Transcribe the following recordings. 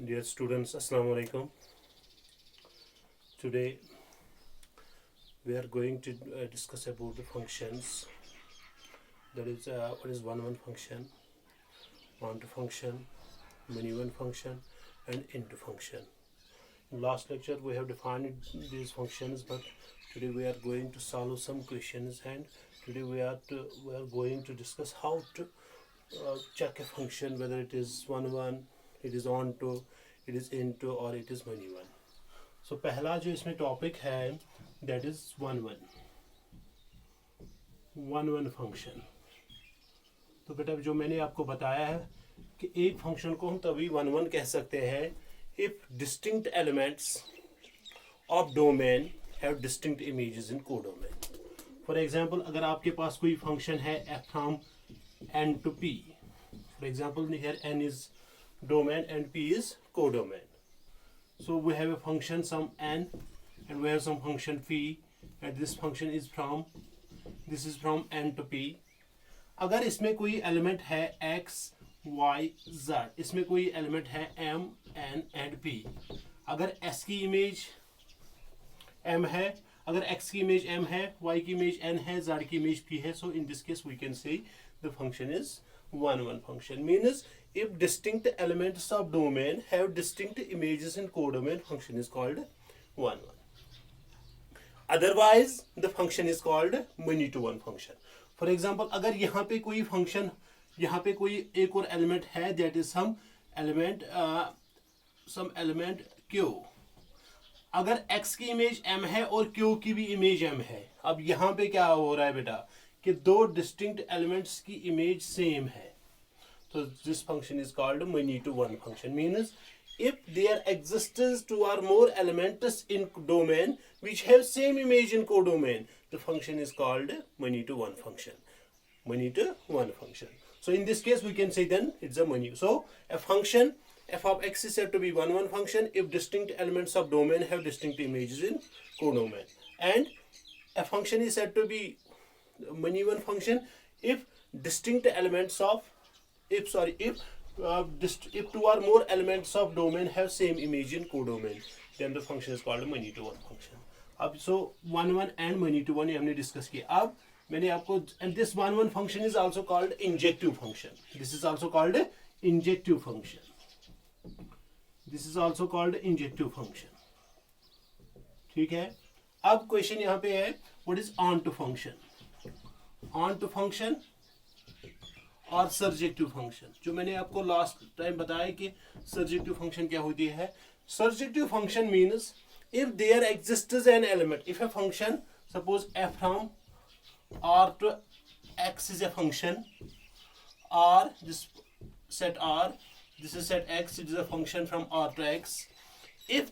Dear students, Assalamu alaikum. Today we are going to discuss about the functions. That is, what is one function, onto function, many-one function, and into function. In last lecture we have defined these functions, but today we are going to solve some questions, and today we are going to discuss how to check a function whether it is one, it is onto, it is into, or it is many-one. So पहला जो इसमें topic है that is one function. तो बेटा जो मैंने आपको बताया है कि एक फंक्शन को हम तभी वन कह सकते हैं if distinct elements of domain have distinct images in codomain. For example, अगर आपके पास कोई फंक्शन है f from n to p. For example, here n is domain and p is codomain. So we have a function some n and we have some function phi, and this function is from n to p. अगर इसमें कोई element है x, y, z, इसमें कोई element है m, n and p. अगर s की image m है, अगर x की इमेज m है, y की इमेज n है, z की इमेज p है, so in this case we can say the function is one function. Means if distinct elements of domain have distinct images in codomain, function is called one. Otherwise the function is called many to one function. For example, अगर यहाँ पे कोई function, यहाँ पे कोई एक और element है, that is some element q. अगर x की इमेज m है और q की भी इमेज m है, अब यहाँ पे क्या हो रहा है बेटा कि दो डिस्टिंक्ट एलिमेंट्स की इमेज सेम है. So this function is called many to one function. Means if there exists two or more elements in domain which have same image in codomain, the function is called many to one function. Many to one function. So in this case we can say then it's a many. So a function f of x is said to be one function if distinct elements of domain have distinct images in codomain. And a function is said to be many one function if distinct elements of if two or more elements of domain have same image in codomain, then the function is called many to one function. अब so one and many to one ये हमने discuss किया. अब मैंने आपको, and this one function is also called injective function. This is also called injective function. This is also called injective function. ठीक है. अब क्वेश्चन यहाँ पे है what is onto function. Onto function और सर्जेक्टिव फंक्शन, जो मैंने आपको लास्ट टाइम बताया कि सर्जेक्टिव फंक्शन क्या होती है. Surjective function means if there exists an element, if a function, suppose f from r to x is a function, r, this set r, this is set x, it is a function from r to x. If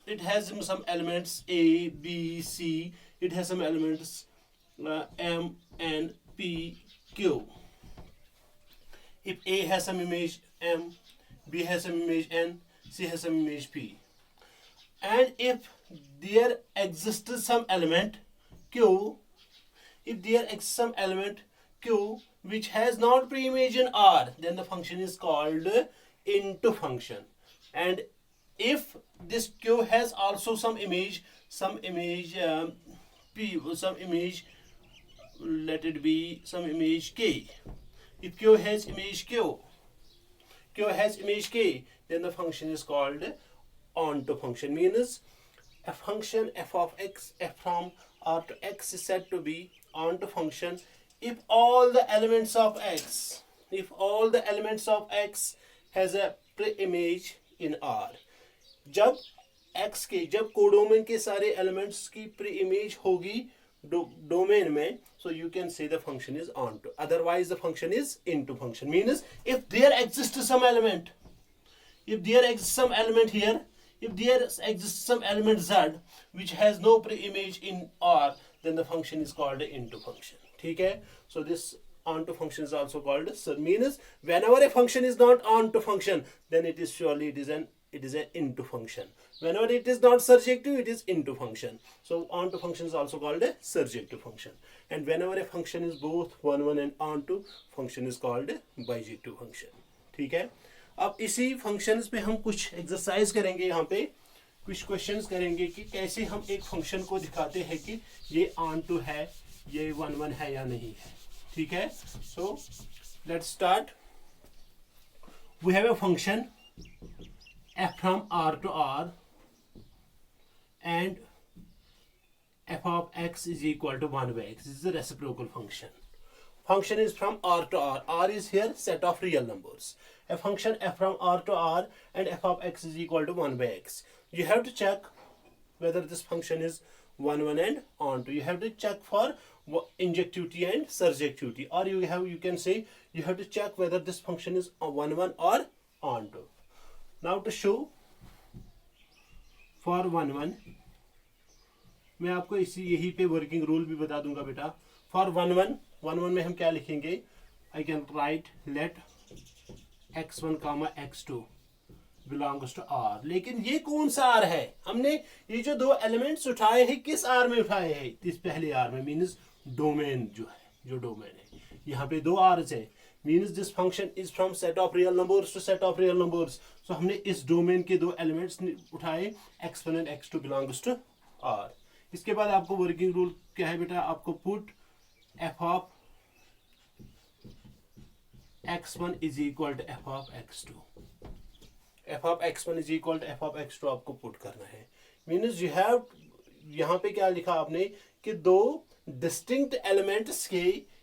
it has some elements a, b, c, it has some elements m, n, p, q. If a has some image m, b has some image n, c has some image p. And if there exists some element q, if there exists some element q which has not pre-image in R, then the function is called into function. And if this q has also some image p, some image, let it be some image k. If q has image q has image k, then the function is called onto function. Means a function f of x, f from r to x is said to be onto function if all the elements of x, has a pre-image in R. जब x के, जब codomain के सारे elements की pre-image होगी domain में, so you can say the function is onto. Otherwise the function is into function. Means if there exists some element, if there exists some element here, if there exists some element z which has no pre-image in R, then the function is called into function. ठीक है. So this onto function is also called. So means whenever a function is not onto function, then it is surely it is an into function. Whenever it is not surjective, it is into function. So onto function is also called a surjective function. And whenever a function is both one and onto, function is called a bijective function. ठीक है. अब इसी functions पे हम कुछ exercise करेंगे, यहाँ पे कुछ क्वेश्चंस करेंगे कि कैसे हम एक फंक्शन को दिखाते हैं कि ये ऑन टू है, ये 1 1 है या नहीं है। ठीक है, so let's start. We have a function f from r to r and f of x is equal to 1 by x. This is a reciprocal function. Function is from r to r. R is here set of real numbers. A function f from r to r and f of x is equal to 1 by x. You have to check whether this function is 1 1 and onto. You have to check for injectivity and surjectivity, or you can say you have to check whether this function is 1 1 or onto. Now to show for 1 1, मैं आपको इसी यही पे working rule भी बता दूंगा बेटा। For 1 1 में हम क्या लिखेंगे, I can write let x1 comma x2 belongs to r। लेकिन ये कौन सा r है, हमने ये जो दो एलिमेंट्स उठाए हैं किस r में उठाए हैं, इस पहले r में, मीन्स डोमेन जो है, जो डोमेन है यहाँ पे दो r's है, means this function is from set of real numbers to set of real numbers. So हमने इस डोमेन के दो एलिमेंट्स उठाए, x1 and x2 belongs to r। इसके बाद आपको वर्किंग रूल क्या है बेटा, आपको put f of x1 is equal to f of x2, f of x1 is equal to f of x2 आपको पुट करना है। मीन्स यू हैव, यहाँ पे क्या लिखा आपने कि दो डिस्टिंक्ट एलिमेंट्स के,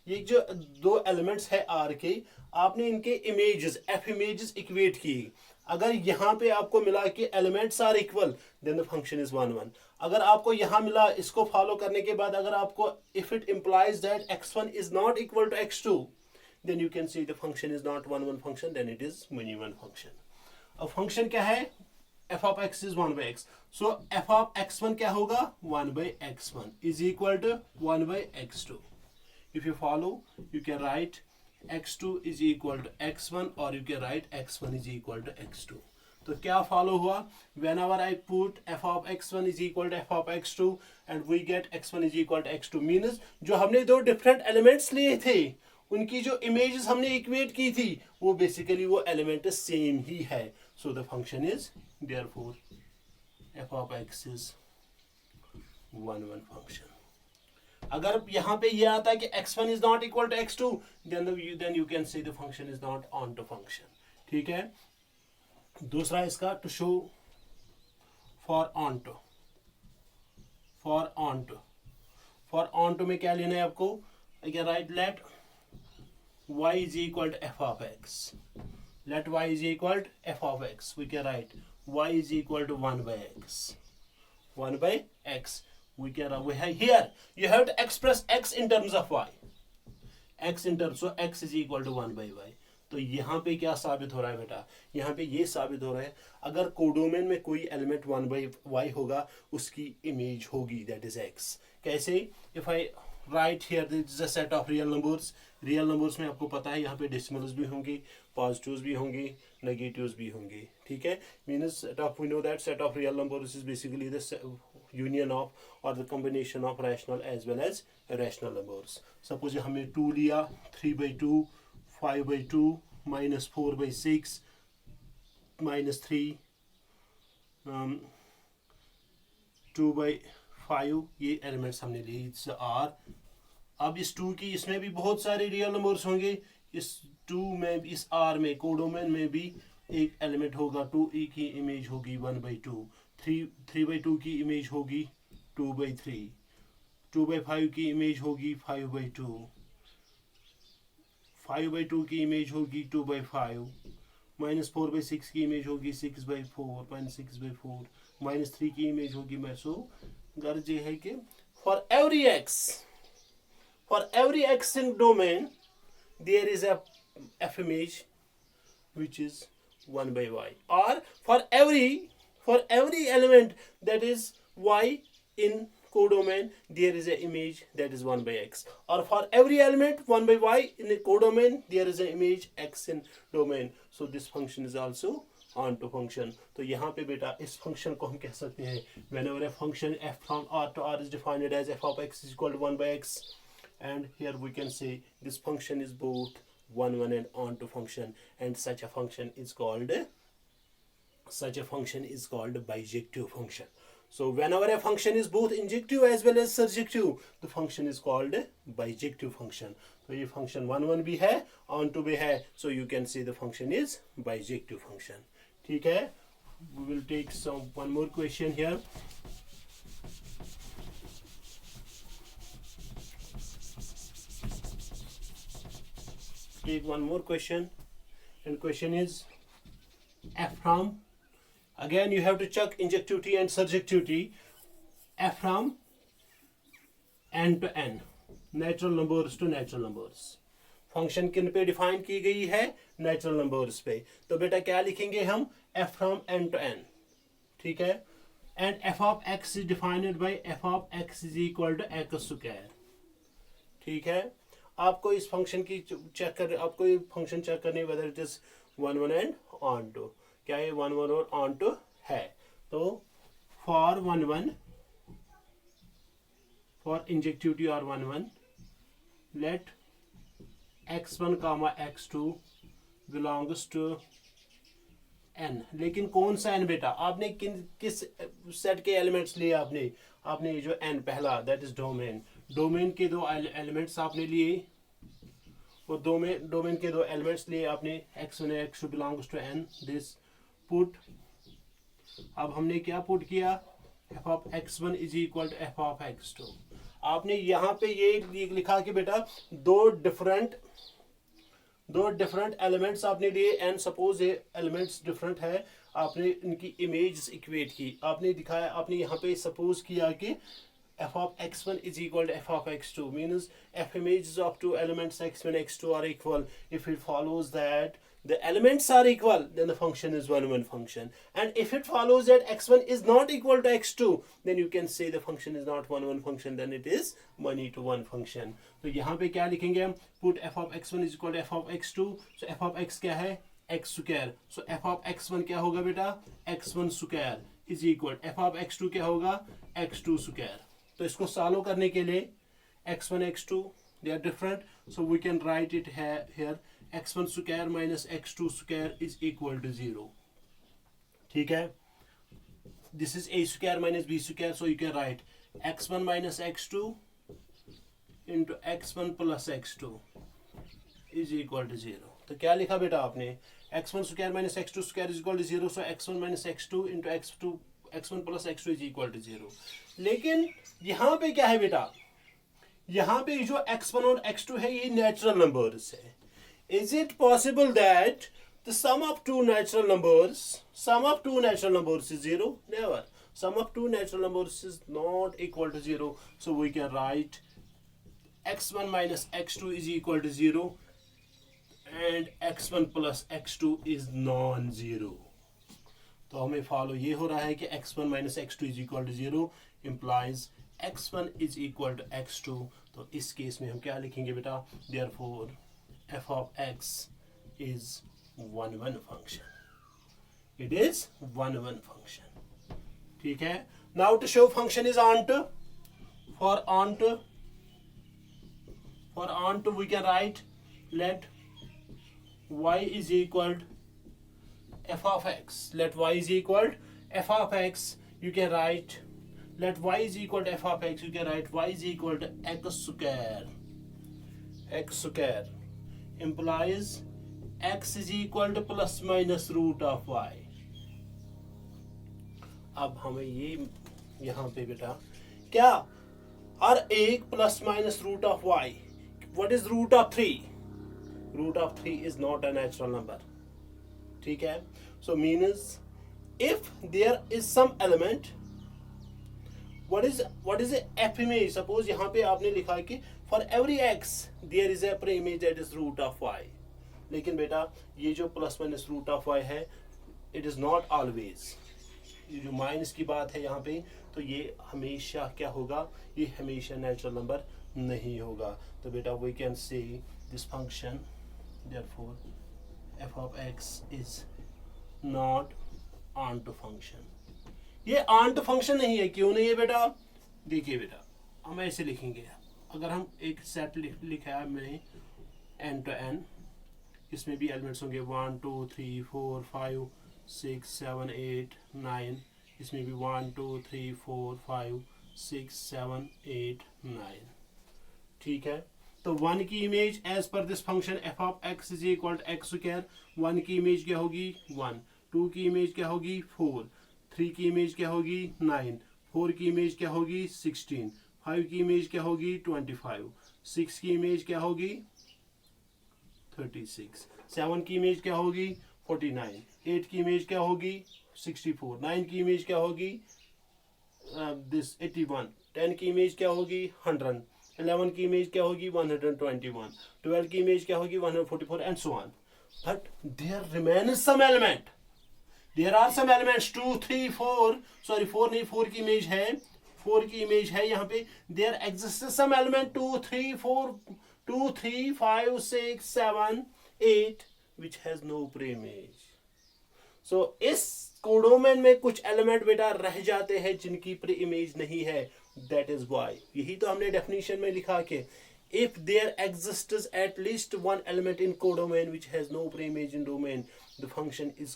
ये जो दो एलिमेंट्स है r के, आपने इनके इमेजेस f इमेजेस इक्वेट किए। अगर यहाँ पे आपको मिला कि elements are equal, then the function is 1 1। अगर आपको यहाँ मिला, इसको फॉलो करने के बाद अगर आपको if it implies that x1 is not equal to x2, then you can say the function is not 1 1 function, then it is many one function. अब फंक्शन क्या है, f of x is 1 by x, so f of x1 क्या होगा, 1 by x1 is equal to 1 by x2. If you follow, you can write x2 is equal to x1, or you can write x1 is equal to x2. तो क्या follow हुआ, whenever I put f of x1 is equal to f of x2 and we get x1 is equal to x2, means जो हमने दो different elements लिए थे उनकी जो इमेजेस हमने इक्वेट की थी वो बेसिकली वो एलिमेंट सेम ही है। So the function is therefore f of x is 1 1 function. अगर यहाँ पे ये आता है कि x1 is not equal to x2, then you can say the function is not onto function। ठीक है, दूसरा इसका to show for onto। For onto में क्या लेना है आपको, I can write let y is equal to f of x. Let y is equal to f of x. We can write y is equal to 1 by x. 1 by x. We have here. You have to express x in terms of y. X in terms, so x is equal to 1 by y. तो यहाँ पे क्या साबित हो रहा है बेटा, यहाँ पे ये साबित हो रहा है अगर कोडोमेन में कोई एलिमेंट 1 by y होगा उसकी इमेज होगी, दैट इज x। कैसे, if I right here this is a set of real numbers. Real numbers में आपको पता है यहाँ पे डेसिमल्स भी होंगे, पॉजिटिव्स भी होंगे, नेगेटिव्स भी होंगे। ठीक है, means set of, we know that set of real numbers is basically the union of और the combination of rational as well as rational numbers. Suppose हमने 2 लिया, 3 by 2, 5 by 2, minus 4 by 6, minus 3, 2 by 5, ये elements हमने लिए, it's r। अब इस 2 की, इसमें भी बहुत सारे रियल नंबर्स होंगे, इस 2 में, इस r में, कोडोमेन में भी एक एलिमेंट होगा, 2e की इमेज होगी 1 by 2, 3 by 2 की इमेज होगी 2 by 3, 2 by 5 की इमेज होगी 5 by 2, 5 by 2 की इमेज होगी 2 by 5, minus 4 by 6 की इमेज होगी 6 by 4, minus 6 by 4, minus 3 की इमेज होगी, मैं सो गर्ज ये है कि for every x in domain there is a f image which is 1 by y, or for every element that is y in codomain there is an image that is 1 by x, or for every element 1 by y in the codomain there is an image x in domain. So this function is also onto function. तो यहाँ पे बेटा इस function को हम कह सकते हैं whenever a function f from r to r is defined as f of x is equal to 1 by x, and here we can say this function is both one one and onto function, and such a function is called bijective function. So whenever a function is both injective as well as surjective, the function is called bijective function. तो ये function one one भी है, onto भी है, so you can say the function is bijective function. ठीक है? We will take one more question here. Take one more question, and question is f from, again you have to check injectivity and surjectivity, f from n to n, natural numbers to natural numbers. Function किन पे define की गई है? Natural numbers पे. तो बेटा क्या लिखेंगे हम? f from n to n. ठीक है? And f of x is defined by f of x is equal to x square. ठीक है? आपको इस फंक्शन की चेक कर, आपको ये फंक्शन चेक करनी, whether it is one one and onto. क्या ये वन वन और ऑन टू है? तो for one one, for injectivity और one one, let x1 comma x2 belongs to n. लेकिन कौन सा n बेटा? आपने किस सेट के एलिमेंट्स लिए? आपने जो n पहला, दैट इज डोमेन के दो एलिमेंट्स आपने लिए, और डोमेन के दो एलिमेंट्स लिए आपने, x1 और x2 belongs to n. This put, अब हमने क्या पुट किया? f of x1 is equal to f of x2. आपने यहाँ पे ये लिखा कि बेटा दो डिफरेंट एलिमेंट्स आपने लिए, एंड सपोज ये एलिमेंट्स डिफरेंट है, आपने इनकी इमेज इक्वेट की. आपने दिखाया, आपने यहाँ पे सपोज किया कि f of x1 is equal to f of x2, means f images of two elements x1 x2 are equal. If it follows that the elements are equal, then the function is one function. And if it follows that x1 is not equal to x2, then you can say the function is not one function, then it is one function. तो यहाँ पे क्या लिखेंगे हम? Put f of x1 is equal to f of x2. So f of x क्या है? x square. So f of x1 क्या होगा बेटा? x1 square is equal. f of x2 क्या होगा? x2 square. तो इसको सॉल्व करने के लिए x1 x2 they are different, so we can write it here x1 square minus x2 square is equal to 0. ठीक है? This is a square minus b square, so you can write x1 minus x2 into x1 plus x2 is equal to 0. तो क्या लिखा बेटा आपने? x1 square minus x2 square is equal to 0, so x1 minus x2 into x1 plus x2 is equal to 0. लेकिन यहाँ पे क्या है बेटा? यहाँ पे जो x1 और x2 है ये नेचुरल नंबर्स है. Is it possible that the sum of two natural numbers is 0? Never. Sum of two natural numbers is not equal to 0. So we can write x1 minus x2 is equal to 0 and x1 plus x2 is non-zero. तो हमें follow ये हो रहा है कि x1 minus x2 is equal to 0 implies x1 is equal to x2. तो इस case में हम क्या लिखेंगे बेटा? Therefore f of x is one function. It is one function. ठीक है? Now to show function is onto, for onto we can write let y is equal to f of x. Let y is equal to f of x. You can write let y is equal to f of x. You can write y is equal to x square. X square implies x is equal to plus minus root of y. अब हमें ये यहाँ पे बेटा क्या? और एक plus minus root of y. What is root of 3? Root of 3 is not a natural number. ठीक है? So means if there is some element, what is a f image? Suppose यहाँ पे आपने लिखा है कि for every x there is a image that is root of y. लेकिन बेटा ये जो plus minus root of y है, it is not always. ये जो माइनस की बात है यहाँ पे, तो ये हमेशा क्या होगा? ये हमेशा नेचुरल नंबर नहीं होगा. तो बेटा we can say this function, therefore f of x is not onto function. ये onto function नहीं है. क्यों नहीं है बेटा? देखिए बेटा हम ऐसे लिखेंगे. अगर हम एक सेट लिखा है मैंने n to n, इसमें भी एलिमेंट्स होंगे 1 2 3 4 5 6 7 8 9, इसमें भी 1 2 3 4 5 6 7 8 9। ठीक है, तो 1 की image as per this function F of X is equal to X square, 1 की इमेज क्या होगी 1, 2 की इमेज क्या होगी 4, 3 की इमेज क्या होगी 9, 4 की इमेज क्या होगी 16, 5 की इमेज क्या होगी 25, 6 की इमेज क्या होगी 36, 7 की इमेज क्या होगी 49, 8 की इमेज क्या होगी 64, 9 की इमेज क्या होगी दिस 81, 10 की इमेज क्या होगी 100, 11 की इमेज क्या होगी 121, 12 की इमेज क्या होगी 144 and so on. But there remains some element, there are some elements 2 3 4, sorry 4 नहीं, 4 की इमेज है, 4 की इमेज है यहाँ पे, there exist some element 2 3 4 2 3 5 6 7 8 which has no pre-image। so इस कोडोमेन में कुछ एलिमेंट बेटा रह जाते हैं जिनकी प्री इमेज नहीं है, दैट इज वाई, यही तो हमने डेफिनेशन में लिखा कि if there exists at least one element in codomain which has no pre-image in domain, the function is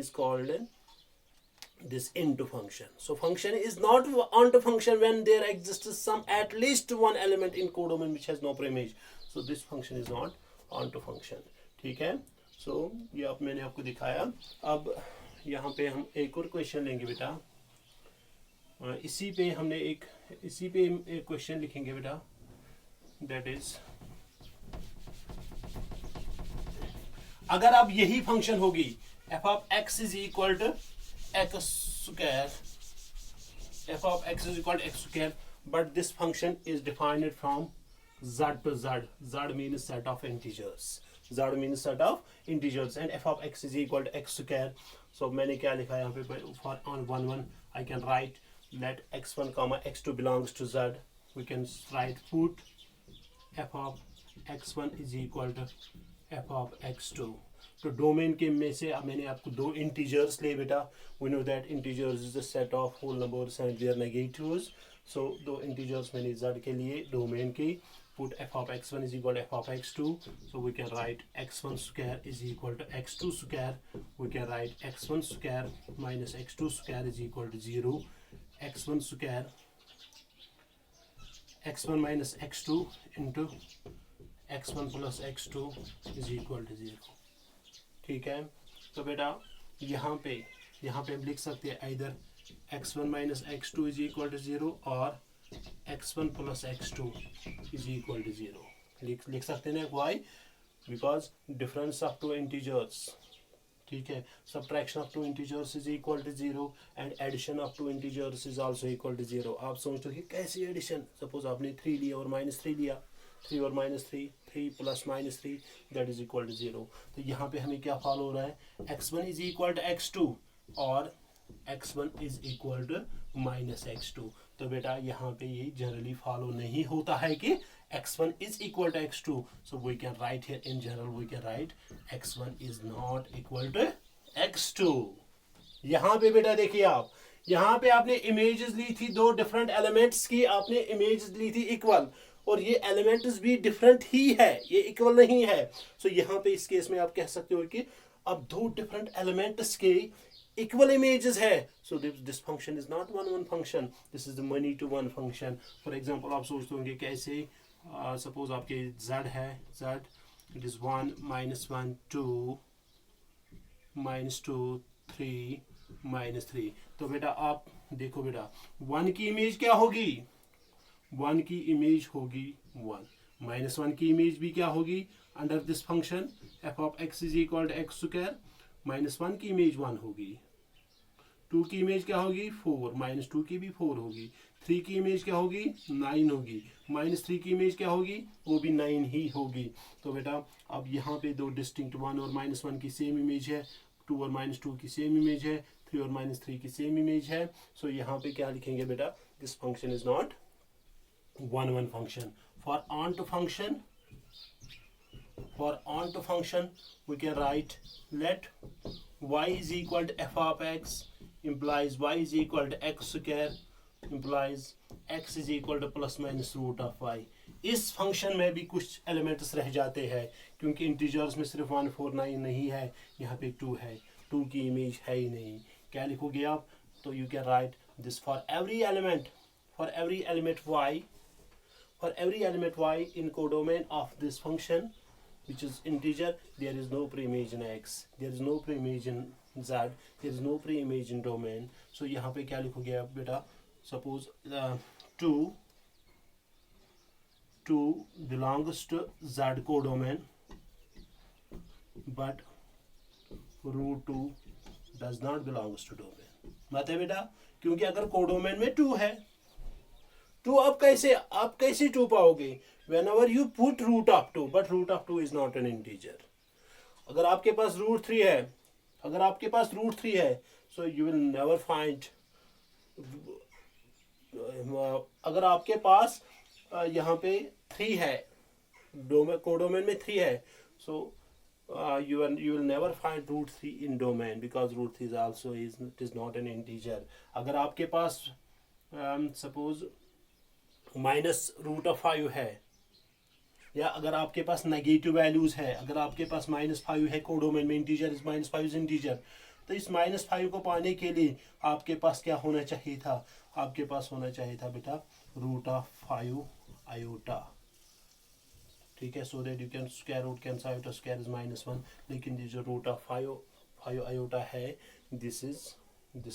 called this into function। so function is not onto function when there exists some at least one element in codomain which has no pre-image, so this function is not onto function। ठीक है, so ये अब मैंने आपको दिखाया। अब यहाँ पे हम एक और क्वेश्चन लेंगे बेटा, इसी पे एक क्वेश्चन लिखेंगे बेटा, दैट इज अगर अब यही फंक्शन होगी F of X is equal to X square, F of X is equal to X square, but this function is defined from z to z, z means set of integers, z means set of integers and f of x is equal to x square। so मैंने क्या लिखा है यहाँ पे, for on 1 1 I can write let x1 comma x2 belongs to z, we can write put f of x1 is equal to f of x2। तो domain के में से अब मैंने आपको दो इंटीजर्स ले बेटा, we know that integers is the set of whole numbers and their negatives। so दो इंटीजर्स मैंने z के लिए डोमेन की, put f of x1 is equal to f of x2, so we can write x1 square is equal to x2 square, we can write x1 square minus x2 square is equal to 0, x1 square x1 minus x2 into x1 plus x2 is equal to 0। ठीक है, तो बेटा यहाँ पे हम लिख सकते हैं इधर x1 minus x2 is equal to 0 और x1 plus x2 is equal to 0 लिख सकते हैं। why? because difference of two integers, ठीक है, subtraction of two integers is equal to 0 and addition of two integers is also equal to 0। आप सोचते हो कि कैसी एडिशन, सपोज आपने 3 लिया और -3 लिया, 3 और -3, 3 plus -3 that is equal to 0। तो यहाँ पे हमें क्या फॉलो हो रहा है, x1 is equal to x2 और x1 is equal to -x2। तो बेटा यहाँ पे ये जनरली फॉलो नहीं होता है कि x1 is equal to x2, so we can write here in general we can write x1 is not equal to x2। यहाँ पे बेटा देखिए आप, यहाँ पे आपने इमेजेस ली थी दो डिफरेंट एलिमेंट्स की, आपने इमेजेस ली थी इक्वल, और ये एलिमेंट्स भी डिफरेंट ही है, ये इक्वल नहीं है। सो यहाँ पे इस केस में आप कह सकते हो कि अब दो डिफरेंट एलिमेंट्स के equal images है, so this function is not one function, this is the many to one function। for example आप सोचते होंगे कैसे, suppose आपके z है, z it is 1 -1 2 -2 3 -3। तो बेटा आप देखो बेटा 1 की इमेज क्या होगी, 1 की इमेज होगी 1, -1 की इमेज भी क्या होगी under this function f of x is equal to x square, -1 की इमेज 1 होगी, 2 की इमेज क्या होगी 4, -2 की भी 4 होगी, 3 की इमेज क्या होगी 9 होगी, -3 की इमेज क्या होगी वो भी 9 ही होगी। तो बेटा अब यहाँ पे दो डिस्टिंक्ट 1 और -1 की सेम इमेज है, 2 और -2 की सेम इमेज है, 3 और -3 की सेम इमेज है। सो यहाँ पे क्या लिखेंगे बेटा, this function is not one function। for onto function we can write let y is equal to f of x implies y is equal to x square implies x is equal to plus minus root of y। इस function में भी कुछ elements रह जाते हैं, क्योंकि integers में सिर्फ 149 नहीं है, यहाँ पे 2 है, 2 की इमेज है ही नहीं। क्या लिखोगे आप? तो you can write this for every element y, for every element y in codomain of this function which is integer, there is no preimage in x, there is no preimage in z, there is no preimage in domain. So यहाँ पे क्या लिखोगे आप बेटा? Suppose 2 belongs to z codomain but root 2 does not belongs to domain. बात है बेटा, क्योंकि अगर कोडोमेन में 2 है, तो आप कैसे 2 पाओगे? whenever you put root of 2, but root of 2 is not an integer. अगर आपके पास root 3 है, so you will never find, अगर आपके पास यहाँ पे 3 है, कोडोमेन में 3 है, so you will never find root 3 in domain, because root 3 is not an integer. अगर आपके पास suppose -√5 है, या अगर आपके पास नेगेटिव वैल्यूज है, अगर आपके पास -5 है कोडोमेन में, इंटीजर इज -5 इज इंटीजर, तो इस -5 को पाने के लिए आपके पास क्या होना चाहिए था? आपके पास होना चाहिए था बेटा √5 आयोटा, ठीक है, so that you can square root cancel out, square is -1, लेकिन ये जो √5 आयोटा है, this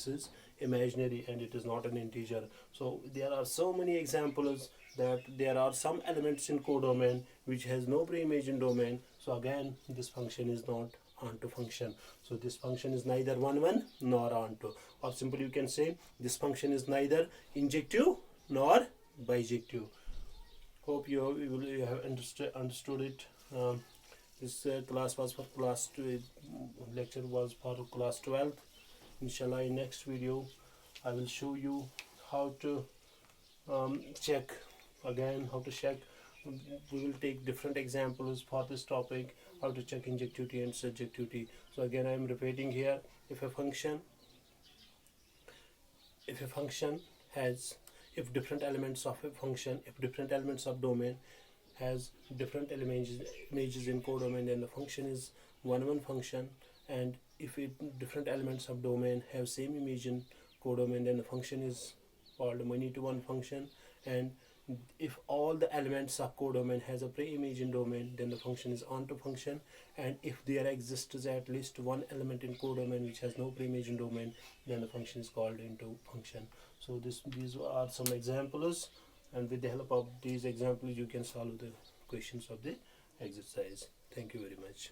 is imaginary and it is not an integer. So there are so many examples that there are some elements in codomain which has no preimage in domain. So again, this function is not onto function. So this function is neither 1 nor onto, or simply you can say this function is neither injective nor bijective. Hope you have understood it. This class was for class 2, lecture was for class 12. Inshallah, in next video I will show you how to check again, how to check. We will take different examples for this topic, how to check injectivity and surjectivity. So again, I am repeating here, if different elements of a function, if different elements of domain has different images in codomain, then the function is one function. And if different elements of domain have same image in codomain, then the function is called many-to-one function. And if all the elements of codomain has a pre-image in domain, then the function is onto function. And if there exists at least one element in codomain which has no pre-image in domain, then the function is called into function. So these are some examples, and with the help of these examples you can solve the questions of the exercise. Thank you very much.